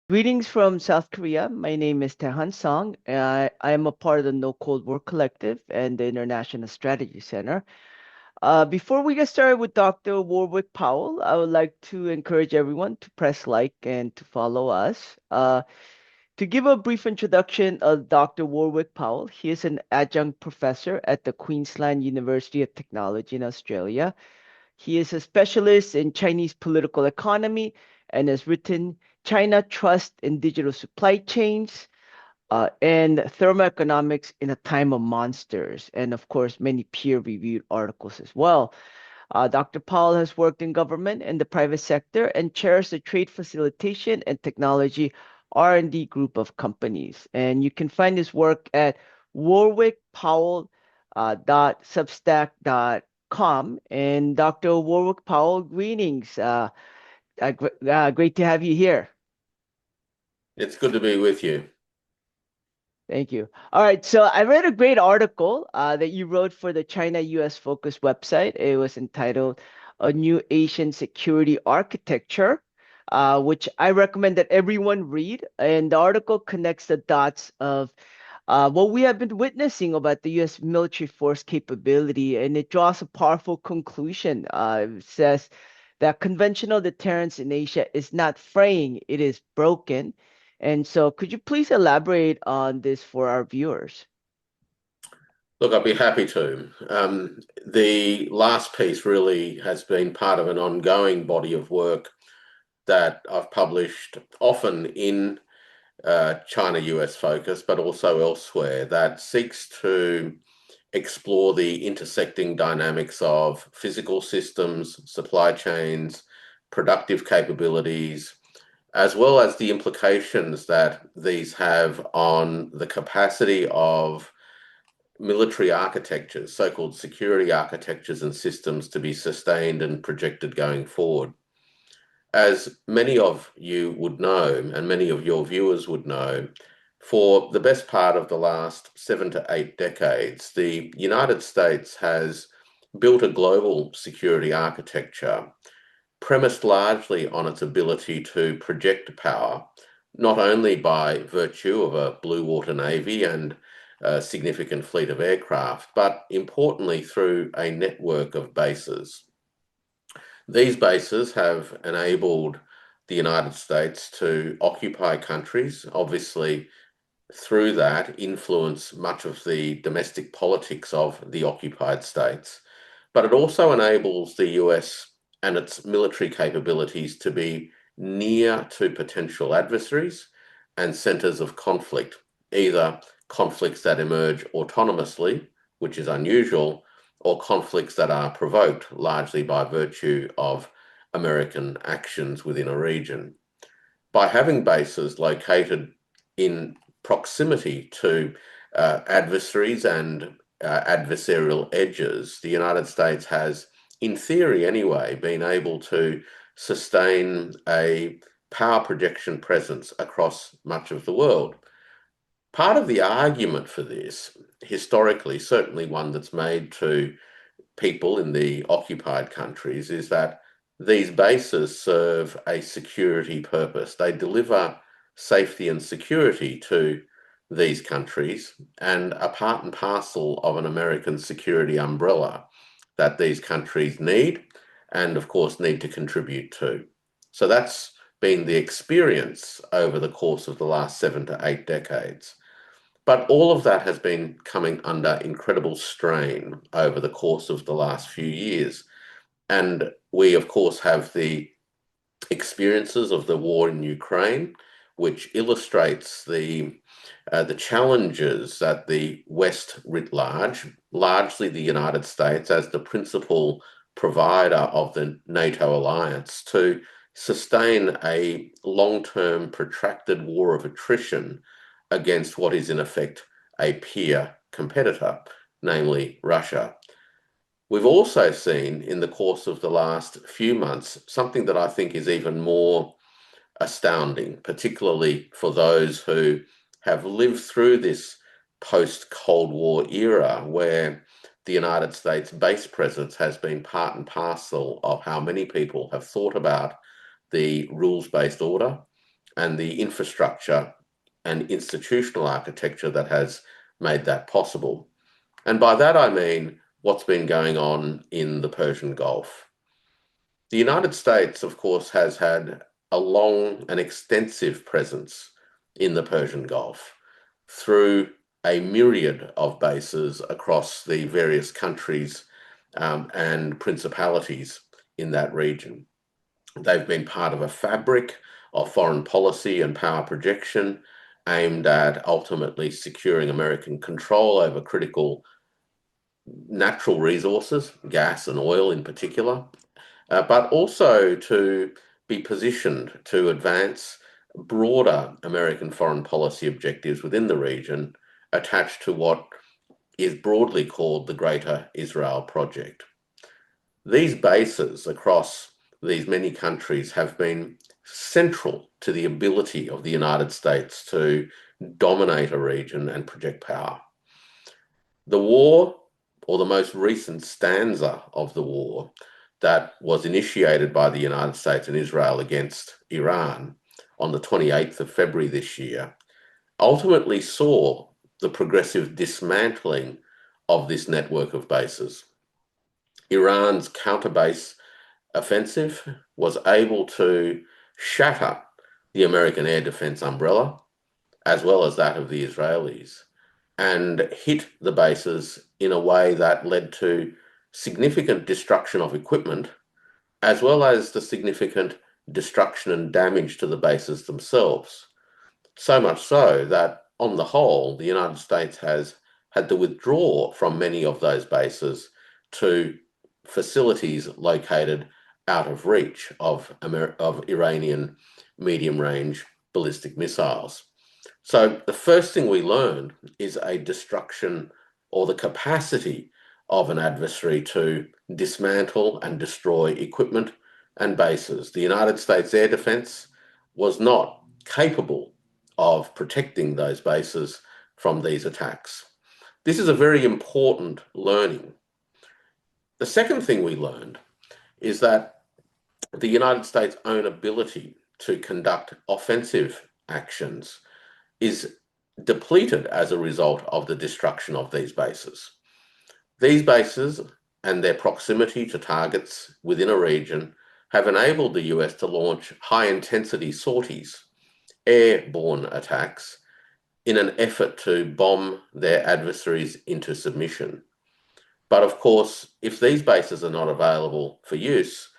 Greetings from South Korea. My name is Dae-Han Song. I am a part of the No Cold War Collective and the International Strategy Center. Before we get started with Dr. Warwick Powell, I would like to encourage everyone to press like and to follow us. To give a brief introduction of Dr. Warwick Powell, he is an adjunct professor at the Queensland University of Technology in Australia. He is a specialist in Chinese political economy and has written China Trust in Digital Supply Chains and Thermoeconomics in a Time of Monsters, and of course, many peer-reviewed articles as well. Dr. Powell has worked in government and the private sector and chairs the Trade Facilitation and Technology R&D group of companies. And you can find his work at warwickpowell.substack.com. And Dr. Warwick Powell, greetings. Great to have you here. It's good to be with you. Thank you. All right, so I read a great article that you wrote for the China-US Focus website. It was entitled "A New Asian Security Architecture," which I recommend that everyone read. And the article connects the dots of what we have been witnessing about the U.S. military force capability, and it draws a powerful conclusion. It says that conventional deterrence in Asia is not fraying, it is broken. And so, could you please elaborate on this for our viewers? Look, I'd be happy to. The last piece really has been part of an ongoing body of work that I've published often in China-US focus, but also elsewhere, that seeks to explore the intersecting dynamics of physical systems, supply chains, productive capabilities, as well as the implications that these have on the capacity of military architectures, so-called security architectures and systems, to be sustained and projected going forward. As many of you would know, and many of your viewers would know, for the best part of the last 7 to 8 decades, the United States has built a global security architecture premised largely on its ability to project power, not only by virtue of a blue water navy and a significant fleet of aircraft, but importantly through a network of bases. These bases have enabled the United States to occupy countries, obviously through that influence much of the domestic politics of the occupied states, but it also enables the US and its military capabilities to be near to potential adversaries and centers of conflict, either conflicts that emerge autonomously, which is unusual, or conflicts that are provoked largely by virtue of American actions within a region. By having bases located in proximity to adversaries and adversarial edges, the United States has, in theory anyway, been able to sustain a power projection presence across much of the world. Part of the argument for this, historically, certainly one that's made to people in the occupied countries, is that these bases serve a security purpose. They deliver safety and security to these countries and are part and parcel of an American security umbrella that these countries need and, of course, need to contribute to. So that's been the experience over the course of the last 7 to 8 decades. But all of that has been coming under incredible strain over the course of the last few years. And we, of course, have the experiences of the war in Ukraine, which illustrates the challenges that the West writ large, largely the United States as the principal provider of the NATO alliance, to sustain a long-term protracted war of attrition against what is in effect a peer competitor, namely Russia. We've also seen in the course of the last few months something that I think is even more astounding, particularly for those who have lived through this post-Cold War era where the United States base presence has been part and parcel of how many people have thought about the rules-based order and the infrastructure and institutional architecture that has made that possible. And by that I mean what's been going on in the Persian Gulf. The United States, of course, has had a long and extensive presence in the Persian Gulf through a myriad of bases across the various countries and principalities in that region. They've been part of a fabric of foreign policy and power projection aimed at ultimately securing American control over critical natural resources, gas and oil in particular, but also to be positioned to advance broader American foreign policy objectives within the region attached to what is broadly called the Greater Israel Project. These bases across these many countries have been central to the ability of the United States to dominate a region and project power. The war, or the most recent stanza of the war, that was initiated by the United States and Israel against Iran on the 28th of February this year, ultimately saw the progressive dismantling of this network of bases. Iran's counter-base offensive was able to shatter the American air defense umbrella, as well as that of the Israelis, and hit the bases in a way that led to significant destruction of equipment, as well as the significant destruction and damage to the bases themselves. So much so that, on the whole, the United States has had to withdraw from many of those bases to facilities located out of reach of Iranian medium-range ballistic missiles. So the first thing we learned is a destruction or the capacity of an adversary to dismantle and destroy equipment and bases. The United States air defense was not capable of protecting those bases from these attacks. This is a very important learning. The second thing we learned is that the United States' own ability to conduct offensive actions is depleted as a result of the destruction of these bases. These bases and their proximity to targets within a region have enabled the US to launch high-intensity sorties, airborne attacks, in an effort to bomb their adversaries into submission. But of course, if these bases are not available for use,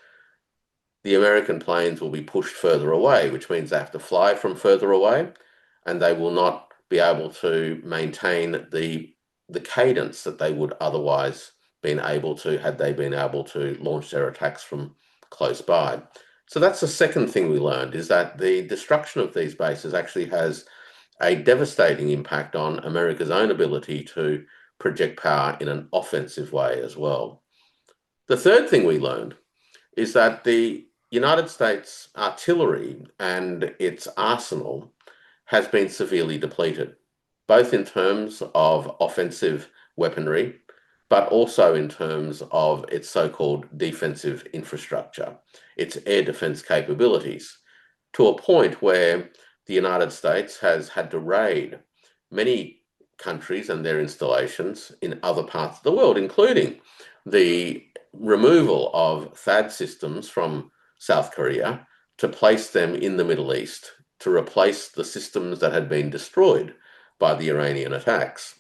the American planes will be pushed further away, which means they have to fly from further away, and they will not be able to maintain the cadence that they would otherwise been able to had they been able to launch their attacks from close by. So that's the second thing we learned, is that the destruction of these bases actually has a devastating impact on America's own ability to project power in an offensive way as well. The third thing we learned is that the United States artillery and its arsenal has been severely depleted, both in terms of offensive weaponry, but also in terms of its so-called defensive infrastructure, its air defense capabilities, to a point where the United States has had to raid many countries and their installations in other parts of the world, including the removal of THAAD systems from South Korea to place them in the Middle East to replace the systems that had been destroyed by the Iranian attacks.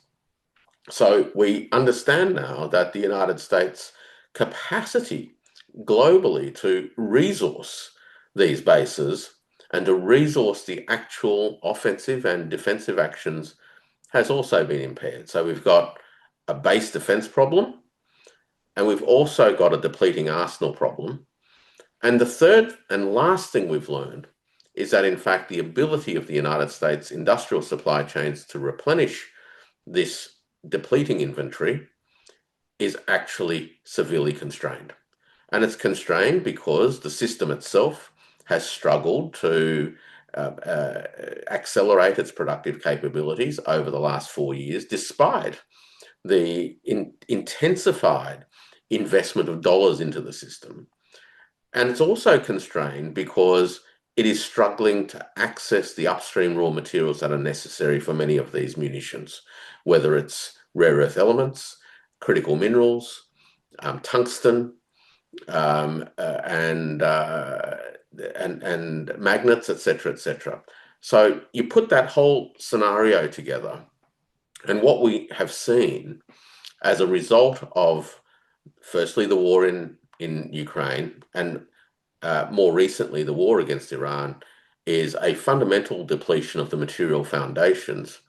So we understand now that the United States' capacity globally to resource these bases and to resource the actual offensive and defensive actions has also been impaired. So we've got a base defense problem, and we've also got a depleting arsenal problem. And the third and last thing we've learned is that, in fact, the ability of the United States industrial supply chains to replenish this depleting inventory is actually severely constrained. And it's constrained because the system itself has struggled to accelerate its productive capabilities over the last 4 years, despite the intensified investment of dollars into the system. And it's also constrained because it is struggling to access the upstream raw materials that are necessary for many of these munitions, whether it's rare earth elements, critical minerals, tungsten, um, uh, and, uh, and magnets, etc., etc. So you put that whole scenario together, and what we have seen as a result of, firstly, the war in Ukraine, and more recently, the war against Iran, is a fundamental depletion of the material foundations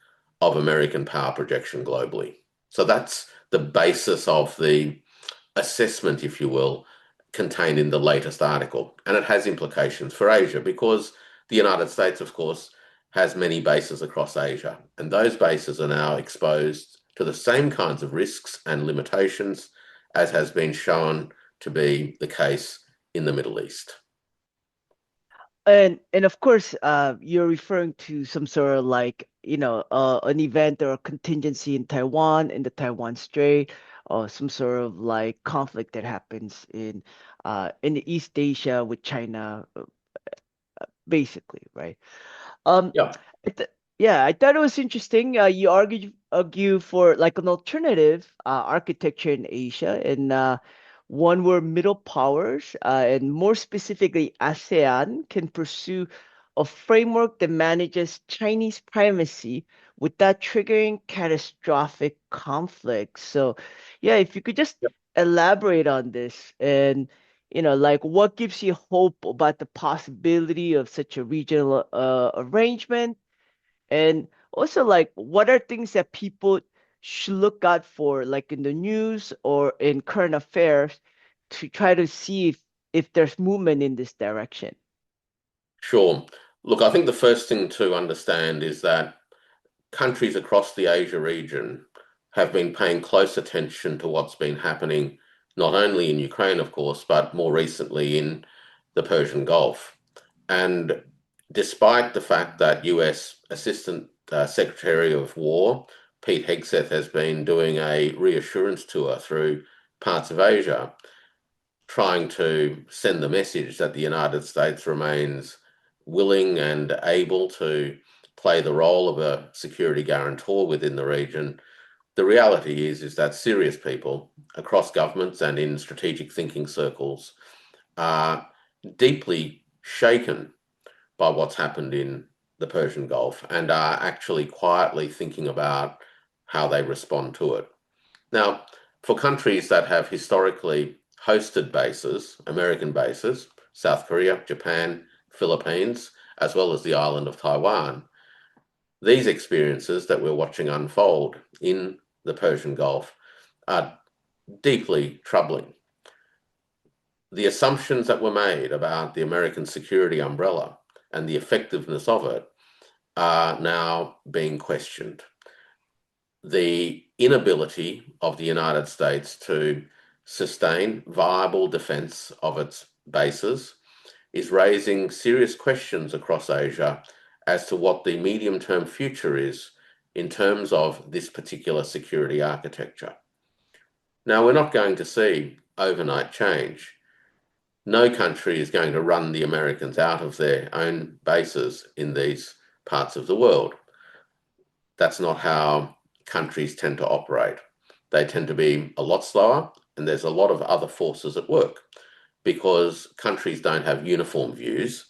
of American power projection globally. So that's the basis of the assessment, if you will, contained in the latest article. And it has implications for Asia because the United States, of course, has many bases across Asia. And those bases are now exposed to the same kinds of risks and limitations as has been shown to be the case in the Middle East. And of course, you're referring to some sort of like, an event or a contingency in Taiwan, in the Taiwan Strait, or some sort of like conflict that happens in the East Asia with China, basically, right? Um, Yeah. I th yeah, I thought it was interesting. You argue for like an alternative architecture in Asia, and one where middle powers, and more specifically ASEAN, can pursue a framework that manages Chinese primacy without triggering catastrophic conflict. So, yeah, if you could just elaborate on this and like what gives you hope about the possibility of such a regional arrangement? And also, like, what are things that people should look out for, like in the news or in current affairs, to try to see if there's movement in this direction? Sure. Look, I think the first thing to understand is that countries across the Asia region have been paying close attention to what's been happening, not only in Ukraine, of course, but more recently in the Persian Gulf. And despite the fact that US Assistant Secretary of War Pete Hegseth has been doing a reassurance tour through parts of Asia, trying to send the message that the United States remains willing and able to play the role of a security guarantor within the region, the reality is that serious people across governments and in strategic thinking circles are deeply shaken by what's happened in the Persian Gulf and are actually quietly thinking about how they respond to it. Now, for countries that have historically hosted bases, American bases, South Korea, Japan, Philippines, as well as the island of Taiwan, these experiences that we're watching unfold in the Persian Gulf are deeply troubling. The assumptions that were made about the American security umbrella and the effectiveness of it are now being questioned. The inability of the United States to sustain viable defense of its bases is raising serious questions across Asia as to what the medium term future is in terms of this particular security architecture. Now, we're not going to see overnight change. No country is going to run the Americans out of their own bases in these parts of the world. That's not how countries tend to operate. They tend to be a lot slower, and there's a lot of other forces at work because countries don't have uniform views.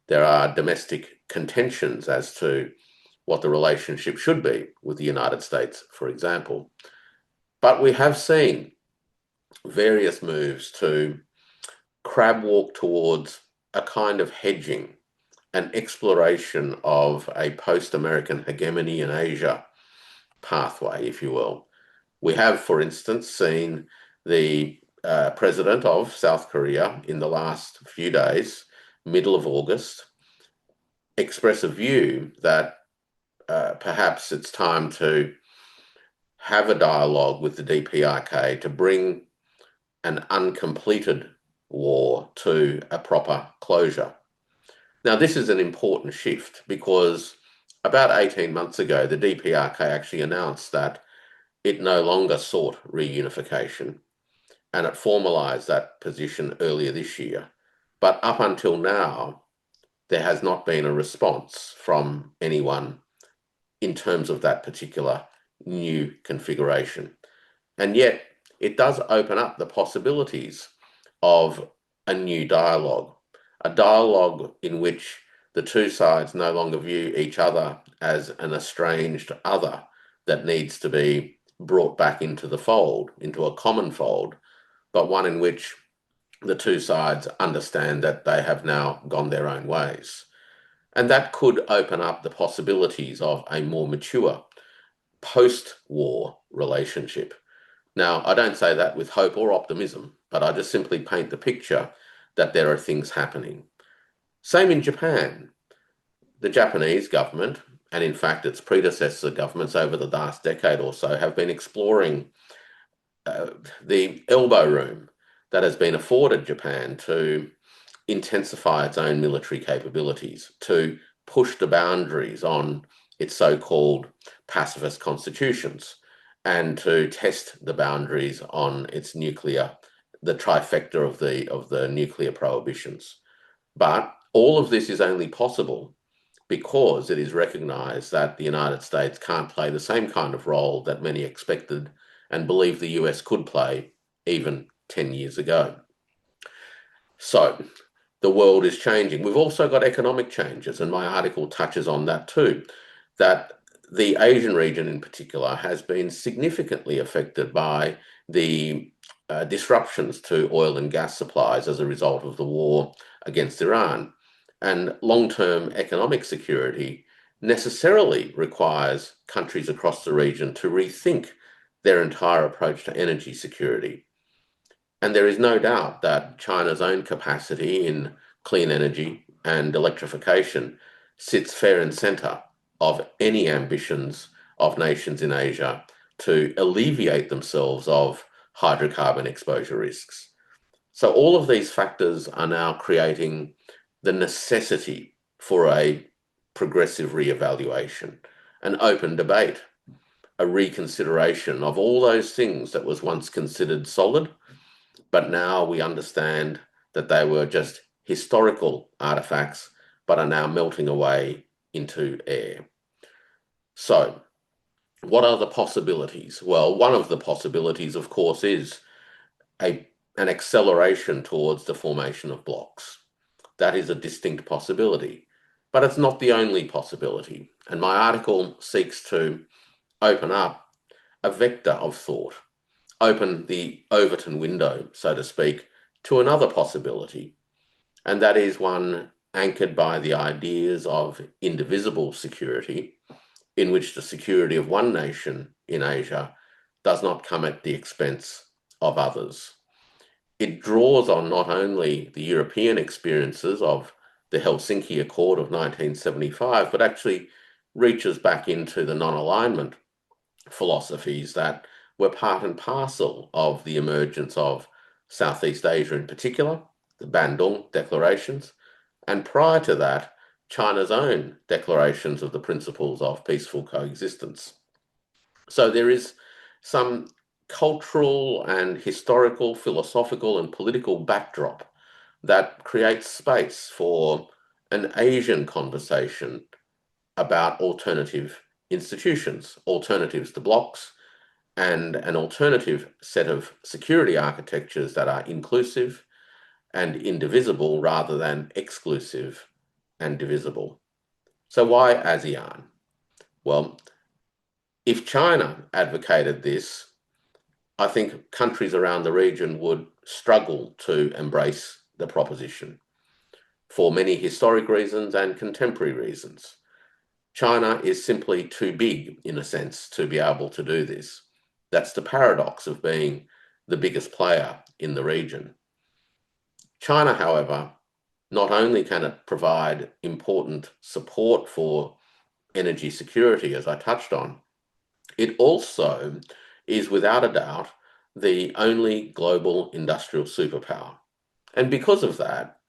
There are domestic contentions as to what the relationship should be with the United States, for example. But we have seen various moves to crab walk towards a kind of hedging, an exploration of a post American hegemony in Asia pathway, if you will. We have, for instance, seen the president of South Korea in the last few days, middle of August, express a view that perhaps it's time to have a dialogue with the DPRK to bring an uncompleted war to a proper closure. Now, this is an important shift because about 18 months ago, the DPRK actually announced that it no longer sought reunification and it formalized that position earlier this year. But up until now, there has not been a response from anyone in terms of that particular new configuration. And yet, it does open up the possibilities of a new dialogue, a dialogue in which the two sides no longer view each other as an estranged other that needs to be brought back into the fold, into a common fold, but one in which the two sides understand that they have now gone their own ways. And that could open up the possibilities of a more mature post-war relationship. Now, I don't say that with hope or optimism, but I just simply paint the picture that there are things happening. Same in Japan. The Japanese government, and in fact its predecessor governments over the last decade or so, have been exploring the elbow room that has been afforded Japan to intensify its own military capabilities, to push the boundaries on its so-called pacifist constitutions, and to test the boundaries on its nuclear, the trifecta of the nuclear prohibitions. But all of this is only possible because it is recognized that the United States can't play the same kind of role that many expected and believed the US could play even 10 years ago. So the world is changing. We've also got economic changes, and my article touches on that too, that the Asian region in particular has been significantly affected by the disruptions to oil and gas supplies as a result of the war against Iran. And long-term economic security necessarily requires countries across the region to rethink their entire approach to energy security. And there is no doubt that China's own capacity in clean energy and electrification sits fair and center of any ambitions of nations in Asia to alleviate themselves of hydrocarbon exposure risks. So all of these factors are now creating the necessity for a progressive reevaluation, an open debate, a reconsideration of all those things that was once considered solid, but now we understand that they were just historical artifacts, but are now melting away into air. So, what are the possibilities? Well, one of the possibilities, of course, is an acceleration towards the formation of blocs. That is a distinct possibility, but it's not the only possibility. And my article seeks to open up a vector of thought, open the Overton window, so to speak, to another possibility. And that is one anchored by the ideas of indivisible security, in which the security of one nation in Asia does not come at the expense of others. It draws on not only the European experiences of the Helsinki Accord of 1975, but actually reaches back into the non-alignment philosophies that were part and parcel of the emergence of Southeast Asia in particular, the Bandung declarations, and prior to that, China's own declarations of the principles of peaceful coexistence. So there is some cultural and historical, philosophical and political backdrop that creates space for an Asian conversation about alternative institutions, alternatives to blocs, and an alternative set of security architectures that are inclusive and indivisible rather than exclusive and divisible. So why ASEAN? Well, if China advocated this, I think countries around the region would struggle to embrace the proposition for many historic reasons and contemporary reasons. China is simply too big, in a sense, to be able to do this. That's the paradox of being the biggest player in the region. China, however, not only can it provide important support for energy security, as I touched on, it also is without a doubt the only global industrial superpower. And because of that,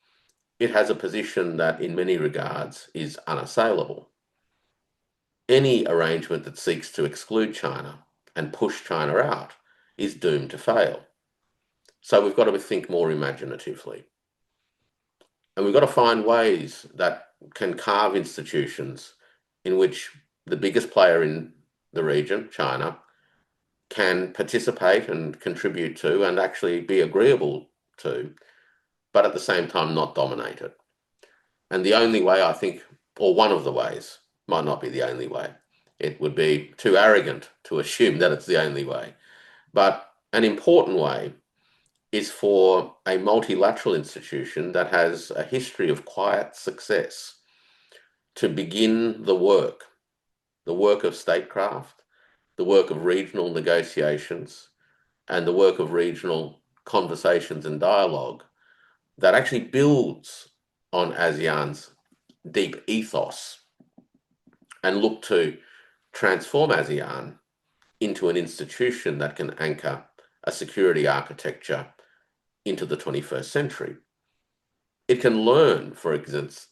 it has a position that in many regards is unassailable. Any arrangement that seeks to exclude China and push China out is doomed to fail. So we've got to think more imaginatively. And we've got to find ways that can carve institutions in which the biggest player in the region, China, can participate and contribute to and actually be agreeable to, but at the same time not dominate it. And the only way, I think, or one of the ways, might not be the only way. It would be too arrogant to assume that it's the only way. But an important way is for a multilateral institution that has a history of quiet success to begin the work of statecraft, the work of regional negotiations, and the work of regional conversations and dialogue that actually builds on ASEAN's deep ethos and look to transform ASEAN into an institution that can anchor a security architecture into the 21st century. It can learn, for instance,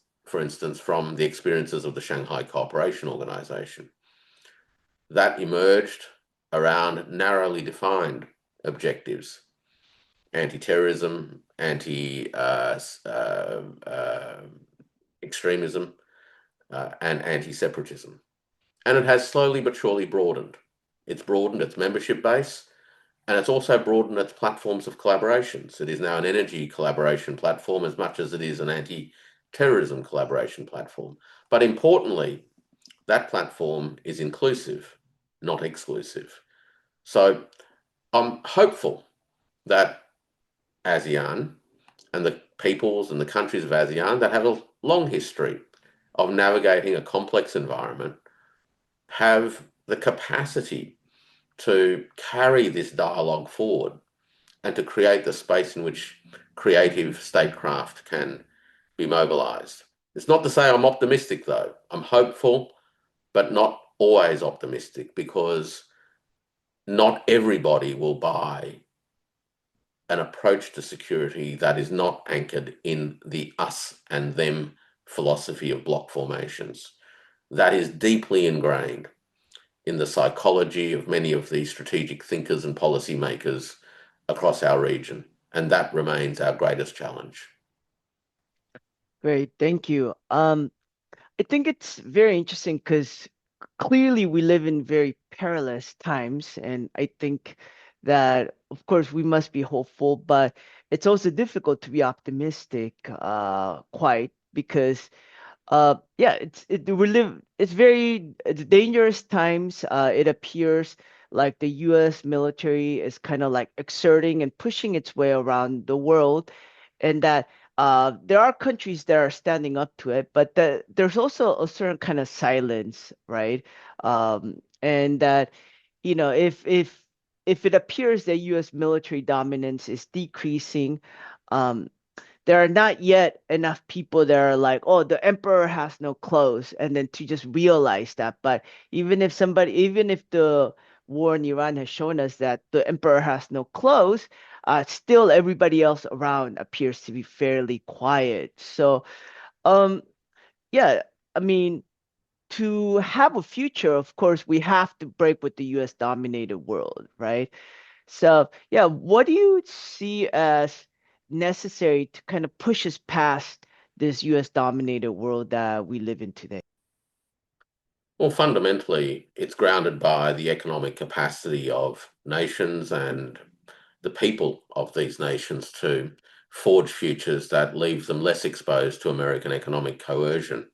from the experiences of the Shanghai Cooperation Organization that emerged around narrowly defined objectives: anti-terrorism, anti-extremism, and anti-separatism. And it has slowly but surely broadened. It's broadened its membership base, and it's also broadened its platforms of collaborations. It is now an energy collaboration platform as much as it is an anti-terrorism collaboration platform. But importantly, that platform is inclusive, not exclusive. So I'm hopeful that ASEAN and the peoples and the countries of ASEAN that have a long history of navigating a complex environment have the capacity to carry this dialogue forward and to create the space in which creative statecraft can be mobilized. It's not to say I'm optimistic, though. I'm hopeful, but not always optimistic, because not everybody will buy an approach to security that is not anchored in the us and them philosophy of bloc formations. That is deeply ingrained in the psychology of many of the strategic thinkers and policymakers across our region. And that remains our greatest challenge. Great, thank you. I think it's very interesting because clearly we live in very perilous times, and I think that of course we must be hopeful, but it's also difficult to be optimistic, quite because yeah, it's dangerous times. It appears like the US military is kind of like exerting and pushing its way around the world, and that there are countries that are standing up to it, but there's also a certain kind of silence, right? And that, if it appears that US military dominance is decreasing, um, there are not yet enough people that are like, oh, the emperor has no clothes, and then to just realize that. But even if the war in Iran has shown us that the emperor has no clothes, still everybody else around appears to be fairly quiet. So, um, yeah, I mean, to have a future, of course, we have to break with the US dominated world, right? So, yeah, what do you see as necessary to kind of push us past this US dominated world that we live in today? Well, fundamentally, it's grounded by the economic capacity of nations and the people of these nations to forge futures that leave them less exposed to American economic coercion,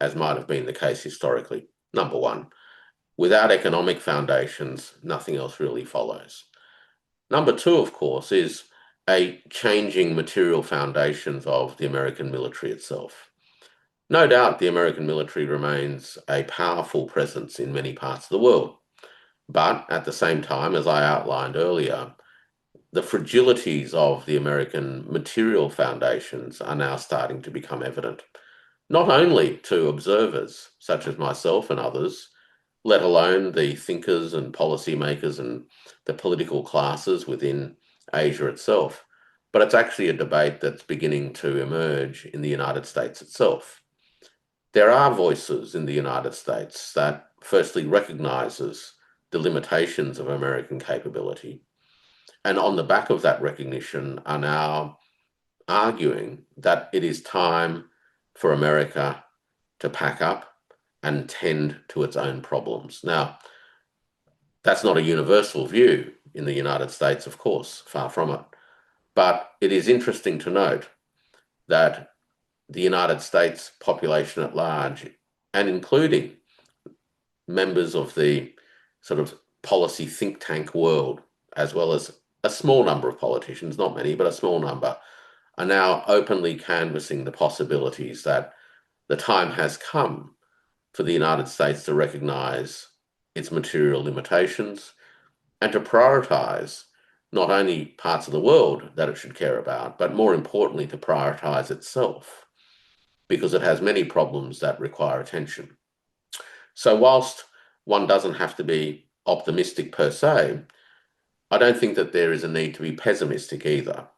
as might have been the case historically. Number one, without economic foundations, nothing else really follows. Number two, of course, is a changing material foundations of the American military itself. No doubt the American military remains a powerful presence in many parts of the world. But at the same time, as I outlined earlier, the fragilities of the American material foundations are now starting to become evident, not only to observers such as myself and others, let alone the thinkers and policymakers and the political classes within Asia itself, but it's actually a debate that's beginning to emerge in the United States itself. There are voices in the United States that firstly recognizes the limitations of American capability, and on the back of that recognition are now arguing that it is time for America to pack up and tend to its own problems. Now, that's not a universal view in the United States, of course, far from it. But it is interesting to note that the United States population at large, and including members of the sort of policy think tank world, as well as a small number of politicians, not many, but a small number, are now openly canvassing the possibilities that the time has come for the United States to recognize its material limitations and to prioritize not only parts of the world that it should care about, but more importantly, to prioritize itself, because it has many problems that require attention. So, whilst one doesn't have to be optimistic per se, I don't think that there is a need to be pessimistic either.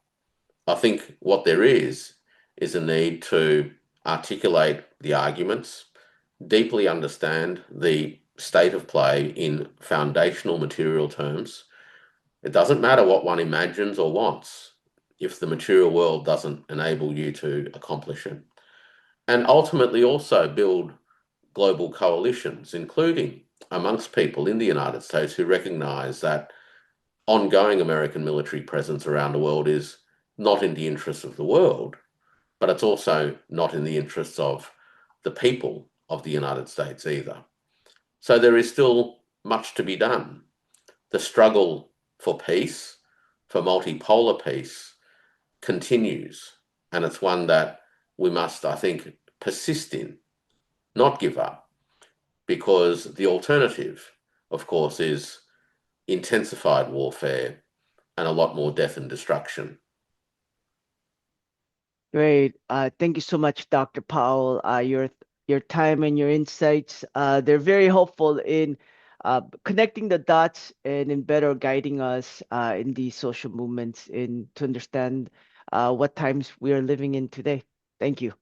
I think what there is a need to articulate the arguments, deeply understand the state of play in foundational material terms. It doesn't matter what one imagines or wants if the material world doesn't enable you to accomplish it. And ultimately also build global coalitions, including amongst people in the United States who recognize that ongoing American military presence around the world is not in the interests of the world, but it's also not in the interests of the people of the United States either. So there is still much to be done. The struggle for peace, for multipolar peace, continues. And it's one that we must, I think, persist in, not give up, because the alternative, of course, is intensified warfare and a lot more death and destruction. Great. Thank you so much, Dr. Powell. Your time and your insights, they're very helpful in connecting the dots and in better guiding us in these social movements in to understand what times we are living in today. Thank you.